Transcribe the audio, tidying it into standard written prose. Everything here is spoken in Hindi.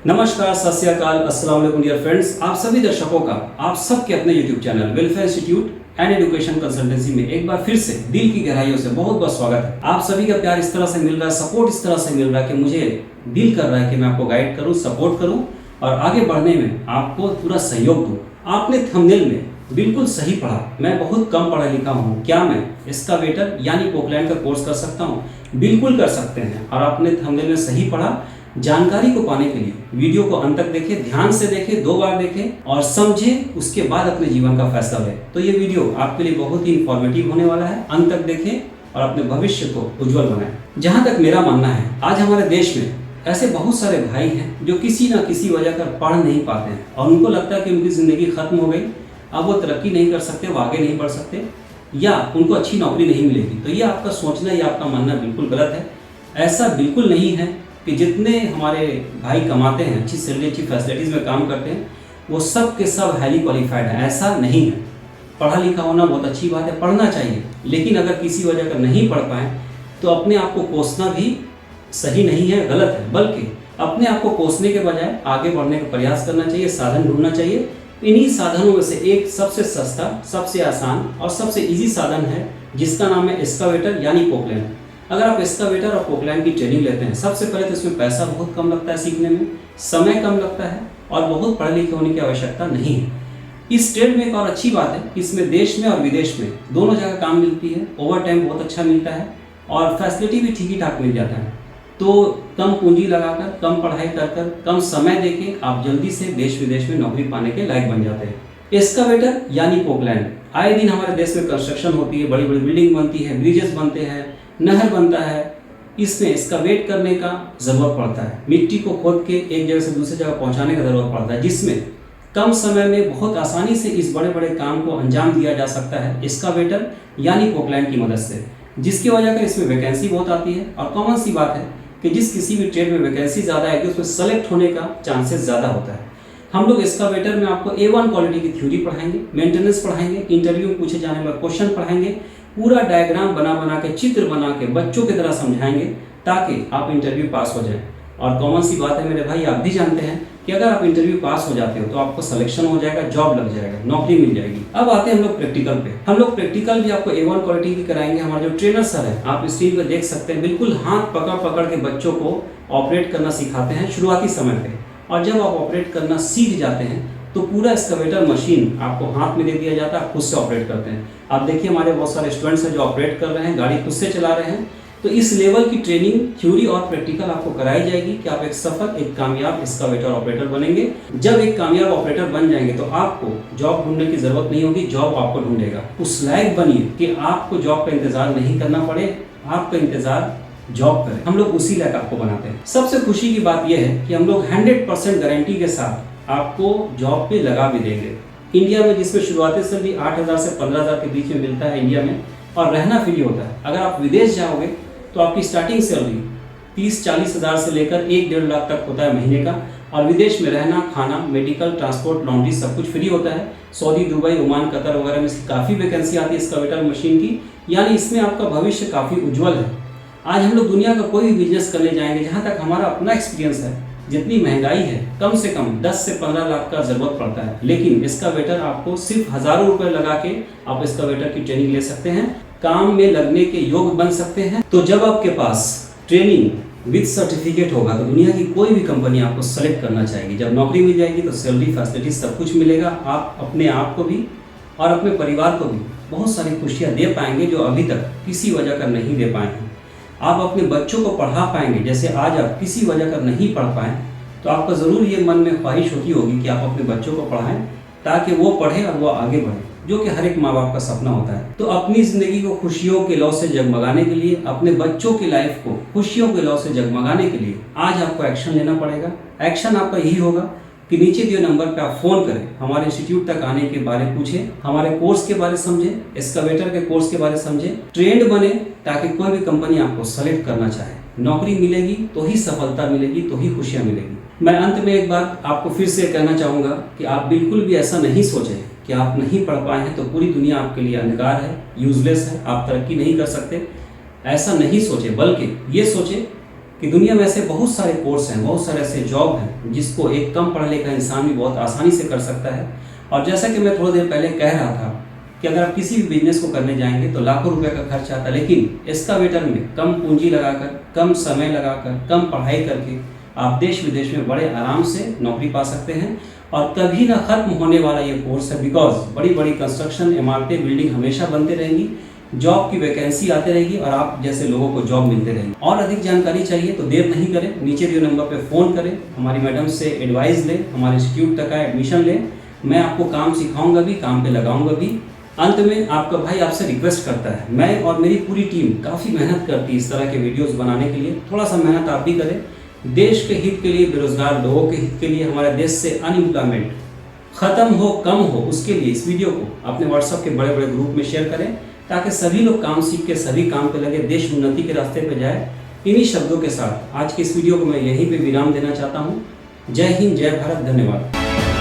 नमस्कार, सत श्री अकाल, अस्सलाम वालेकुम डियर फ्रेंड्स। आप सभी दर्शकों का आप सबके अपने YouTube channel welfare institute and education consultancy में एक बार फिर से दिल की गहराइयों से बहुत बहुत स्वागत है। आप सभी का प्यार इस तरह से मिल रहा है, सपोर्ट इस तरह से मिल रहा है कि मुझे दिल कर रहा है कि मैं आपको गाइड करूँ, सपोर्ट करूँ और आगे बढ़ने में आपको पूरा सहयोग दूँ। आपने थंबनेल में बिल्कुल सही पढ़ा, मैं बहुत कम पढ़ा लिखा हूँ, क्या मैं एक्सकावेटर यानी पोकलैंड का कोर्स कर सकता हूँ? बिल्कुल कर सकते हैं। और आपने थंबनेल में सही पढ़ा। जानकारी को पाने के लिए वीडियो को अंत तक देखें, ध्यान से देखें, 2 बार देखें और समझें, उसके बाद अपने जीवन का फैसला लें। तो ये वीडियो आपके लिए बहुत ही इंफॉर्मेटिव होने वाला है। अंत तक देखें और अपने भविष्य को उज्जवल बनाएं। जहाँ तक मेरा मानना है, आज हमारे देश में ऐसे बहुत सारे भाई हैं जो किसी न किसी वजह कर पढ़ नहीं पाते हैं और उनको लगता है कि उनकी ज़िंदगी खत्म हो गई, अब वो तरक्की नहीं कर सकते, वो आगे नहीं बढ़ सकते या उनको अच्छी नौकरी नहीं मिलेगी। तो ये आपका सोचना या आपका मानना बिल्कुल गलत है। ऐसा बिल्कुल नहीं है कि जितने हमारे भाई कमाते हैं, अच्छी सैलरी, अच्छी फैसिलिटीज़ में काम करते हैं, वो सब के सब हाईली क्वालिफाइड है। ऐसा नहीं है। पढ़ा लिखा होना बहुत अच्छी बात है, पढ़ना चाहिए, लेकिन अगर किसी वजह कर नहीं पढ़ पाए तो अपने आप को कोसना भी सही नहीं है, गलत है। बल्कि अपने आप को कोसने के बजाय आगे बढ़ने का प्रयास करना चाहिए, साधन ढूंढना चाहिए। इन्हीं साधनों में से एक सबसे सस्ता, सबसे आसान और सबसे ईजी साधन है जिसका नाम है एक्सकावेटर यानी पोकलैंड। अगर आप एक्सकावेटर और पोकलैंड की ट्रेनिंग लेते हैं, सबसे पहले तो इसमें पैसा बहुत कम लगता है सीखने में, समय कम लगता है और बहुत पढ़े लिखे होने की आवश्यकता नहीं है। इस ट्रेड में एक और अच्छी बात है कि इसमें देश में और विदेश में दोनों जगह काम मिलती है, ओवर टाइम बहुत अच्छा मिलता है और फैसिलिटी भी ठीक ही ठाक मिल जाता है। तो कम पूंजी लगाकर, कम पढ़ाई कर कम समय देके आप जल्दी से देश विदेश में नौकरी पाने के लायक बन जाते हैं। एक्सकावेटर यानी पोकलैंड, आए दिन हमारे देश में कंस्ट्रक्शन होती है, बड़ी बड़ी बिल्डिंग बनती है, ब्रिजेस बनते हैं, नहर बनता है। इसमें एक्सकावेट करने का ज़रूरत पड़ता है, मिट्टी को खोद के एक जगह से दूसरी जगह पहुंचाने का ज़रूरत पड़ता है, जिसमें कम समय में बहुत आसानी से इस बड़े बड़े काम को अंजाम दिया जा सकता है एक्सकावेटर यानी पोकलैंड की मदद से, जिसकी वजह से इसमें वैकेंसी बहुत आती है। और कॉमन सी बात है कि जिस किसी भी ट्रेड में वैकेंसी ज़्यादा आएगी उसमें सेलेक्ट होने का चांसेस ज़्यादा होता है। हम लोग एक्सकावेटर में आपको A1 क्वालिटी की थ्योरी पढ़ाएंगे, मेंटेनेंस पढ़ाएंगे, इंटरव्यू में पूछे जाने वाले क्वेश्चन पढ़ाएंगे, पूरा डायग्राम बना के, चित्र बना के बच्चों की तरह समझाएंगे ताकि आप इंटरव्यू पास हो जाएं। और कॉमन सी बात है मेरे भाई, आप भी जानते हैं कि अगर आप इंटरव्यू पास हो जाते हो तो आपको सिलेक्शन हो जाएगा, जॉब लग जाएगा, नौकरी मिल जाएगी। अब आते हैं हम लोग प्रैक्टिकल पे। हम लोग प्रैक्टिकल भी आपको A1 क्वालिटी की कराएंगे। हमारे जो ट्रेनर सर है, आप स्क्रीन पर देख सकते हैं, बिल्कुल हाथ पकड़ के बच्चों को ऑपरेट करना सिखाते हैं शुरुआती समय पे। और जब आप ऑपरेट करना सीख जाते हैं तो पूरा एक्सकावेटर मशीन आपको हाथ में दे दिया जाता है, खुद से ऑपरेट करते हैं। आप देखिए हमारे बहुत सारे स्टूडेंट्स हैं जो ऑपरेट कर रहे हैं, गाड़ी खुद से चला रहे हैं। तो इस लेवल की ट्रेनिंग, थ्योरी और प्रैक्टिकल आपको कराई जाएगी कि आप एक सफल, एक कामयाब एक्सकावेटर ऑपरेटर बनेंगे। जब एक कामयाब ऑपरेटर बन जाएंगे तो आपको जॉब ढूंढने की जरूरत नहीं होगी, जॉब आपको ढूंढेगा। उस लायक बनिए कि आपको जॉब का इंतजार नहीं करना पड़े, आपका इंतजार जॉब करें। हम लोग उसी लायक आपको बनाते हैं। सबसे खुशी की बात यह है कि हम लोग 100% गारंटी के साथ आपको जॉब पे लगा भी देंगे। इंडिया में जिसमें शुरुआती सैलरी 8,000 से 15,000 के बीच में मिलता है इंडिया में, और रहना फ्री होता है। अगर आप विदेश जाओगे तो आपकी स्टार्टिंग सैलरी 30-40 हज़ार से लेकर 1-1.5 लाख तक होता है महीने का। और विदेश में रहना, खाना, मेडिकल, ट्रांसपोर्ट, लॉन्ड्री सब कुछ फ्री होता है। सऊदी, दुबई, ओमान, कतर वगैरह में काफ़ी वैकेंसी आती है एक्सकावेटर मशीन की, यानी इसमें आपका भविष्य काफ़ी उज्जवल है। आज हम लोग दुनिया का कोई भी बिजनेस करने जाएंगे, जहाँ तक हमारा अपना एक्सपीरियंस है, जितनी महंगाई है, कम से कम 10 से 15 लाख का जरूरत पड़ता है। लेकिन एक्सकावेटर आपको सिर्फ हज़ारों रुपए लगा के आप एक्सकावेटर की ट्रेनिंग ले सकते हैं, काम में लगने के योग बन सकते हैं। तो जब आपके पास ट्रेनिंग विद सर्टिफिकेट होगा तो दुनिया की कोई भी कंपनी आपको सेलेक्ट करना चाहेगी। जब नौकरी मिल जाएगी तो सैलरी, फैसिलिटी सब कुछ मिलेगा। आप अपने आप को भी और अपने परिवार को भी बहुत सारी खुशियाँ दे पाएंगे जो अभी तक किसी वजह कर नहीं दे पाए हैं। आप अपने बच्चों को पढ़ा पाएंगे, जैसे आज आप किसी वजह कर नहीं पढ़ पाएँ तो आपका ज़रूर ये मन में ख्वाहिश होती होगी कि आप अपने बच्चों को पढ़ाएं ताकि वो पढ़ें और वो आगे बढ़े, जो कि हर एक माँ बाप का सपना होता है। तो अपनी ज़िंदगी को खुशियों के लौ से जगमगाने के लिए, अपने बच्चों की लाइफ को खुशियों के लौ से जगमगाने के लिए आज आपको एक्शन लेना पड़ेगा। एक्शन आपका यही होगा कि नीचे दिए नंबर पे आप फ़ोन करें, हमारे इंस्टीट्यूट तक आने के बारे पूछें, हमारे कोर्स के बारे समझें, एक्सकावेटर के कोर्स के बारे समझें, ट्रेंड बने ताकि कोई भी कंपनी आपको सेलेक्ट करना चाहे। नौकरी मिलेगी तो ही सफलता मिलेगी, तो ही खुशियाँ मिलेगी। मैं अंत में एक बात आपको फिर से कहना चाहूँगा कि आप बिल्कुल भी ऐसा नहीं सोचें कि आप नहीं पढ़ पाए हैं तो पूरी दुनिया आपके लिए अंधकार है, यूजलेस है, आप तरक्की नहीं कर सकते। ऐसा नहीं सोचें, बल्कि ये सोचें कि दुनिया में ऐसे बहुत सारे कोर्स हैं, बहुत सारे ऐसे जॉब हैं जिसको एक कम पढ़ा लिखा इंसान भी बहुत आसानी से कर सकता है। और जैसा कि मैं थोड़ी देर पहले कह रहा था कि अगर आप किसी भी बिजनेस को करने जाएंगे तो लाखों रुपए का खर्च आता है, लेकिन एक्सकावेटर में कम पूंजी लगाकर, कम समय लगाकर, कम पढ़ाई करके आप देश विदेश में बड़े आराम से नौकरी पा सकते हैं। और कभी ना खत्म होने वाला ये कोर्स है, बिकॉज बड़ी बड़ी कंस्ट्रक्शन, इमारतें, बिल्डिंग हमेशा बनते रहेंगी, जॉब की वैकेंसी आते रहेगी और आप जैसे लोगों को जॉब मिलते रहेंगे। और अधिक जानकारी चाहिए तो देर नहीं करें, नीचे दिए नंबर पर फ़ोन करें, हमारी मैडम से एडवाइस लें, हमारे इंस्टीट्यूट तक का एडमिशन लें। मैं आपको काम सिखाऊंगा भी, काम पे लगाऊंगा भी। अंत में आपका भाई आपसे रिक्वेस्ट करता है, मैं और मेरी पूरी टीम काफ़ी मेहनत करती है इस तरह के वीडियोस बनाने के लिए, थोड़ा सा मेहनत आप भी करें। देश के हित के लिए, बेरोजगार लोगों के हित के लिए, हमारे देश से अनएम्प्लॉयमेंट खत्म हो, कम हो, उसके लिए इस वीडियो को अपने व्हाट्सएप के बड़े बड़े ग्रुप में शेयर करें ताकि सभी लोग काम सीख के सभी काम पे लगे, देश उन्नति के रास्ते पे जाए। इन्हीं शब्दों के साथ आज की इस वीडियो को मैं यहीं पे विराम देना चाहता हूँ। जय हिंद, जय भारत, धन्यवाद।